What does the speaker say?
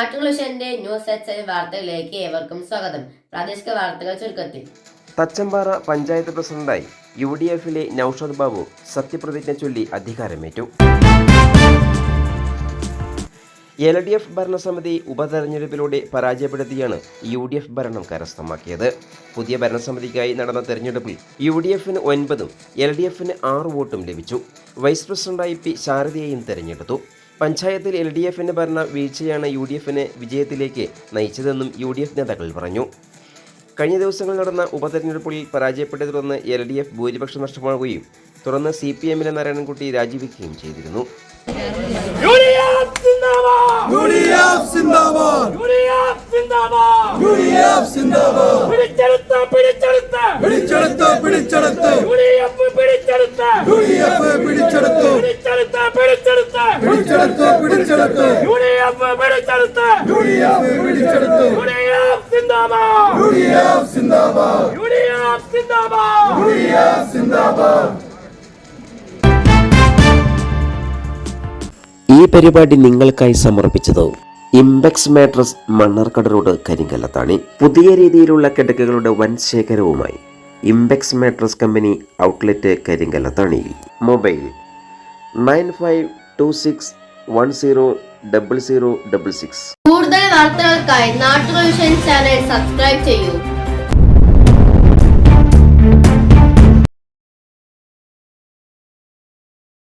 നാട്ടുവിഷന്റെ news H വാർത്തകളിലേക്ക് ഏവർക്കും സ്വാഗതം. പ്രാദേശിക വാർത്തകൾ ചുരുക്കത്തിൽ. തച്ചമ്പാറ പഞ്ചായത്ത് പ്രസിഡന്റായി UDF-ലെ നൌഷാദ് ബാബു സത്യപ്രതിജ്ഞ ചൊല്ലി അധികാരമേറ്റു. LDF ഭരണസമിതി ഉപതെരഞ്ഞെടുപ്പിലൂടെ പരാജയപ്പെടുത്തിയാണ് UDF ഭരണം കരസ്ഥമാക്കിയത്. പുതിയ ഭരണസമിതിക്കായി നടന്ന തെരഞ്ഞെടുപ്പിൽ UDF-ന് 9ഉം LDF-ന് 6 വോട്ടും ലഭിച്ചു. വൈസ് പ്രസിഡന്റായി P. ശാരദയെയും തെരഞ്ഞെടുത്തു. പഞ്ചായത്തിൽ LDF-ന്റെ ഭരണ വീഴ്ചയാണ് UDF-നെ വിജയത്തിലേക്ക് നയിച്ചതെന്നും UDF നേതാക്കൾ പറഞ്ഞു. കഴിഞ്ഞ ദിവസങ്ങളിൽ നടന്ന ഉപതെരഞ്ഞെടുപ്പുകളിൽ പരാജയപ്പെട്ടെ തുടർന്ന് LDF ഭൂരിപക്ഷം നഷ്ടമാവുകയും തുടർന്ന് CPM-ലെ നാരായണൻകുട്ടി രാജിവെക്കുകയും ചെയ്തിരുന്നു. ഈ പരിപാടി നിങ്ങൾക്കായി സമർപ്പിച്ചത് Impex mattress Mannarkkad road Karinkallathani. പുതിയ രീതിയിലുള്ള കിടക്കകളുടെ വൻ ശേഖരവുമായി ഇംപെക്സ് മാട്രസ് കമ്പനി ഔട്ട്ലെറ്റ് കരിങ്കല്ലത്താണിയിൽ. മൊബൈൽ 9526100066. കൂടുതൽ വാർത്തകൾക്കായി നാട്ടുവിഷൻ ചാനൽ സബ്സ്ക്രൈബ് ചെയ്യൂ.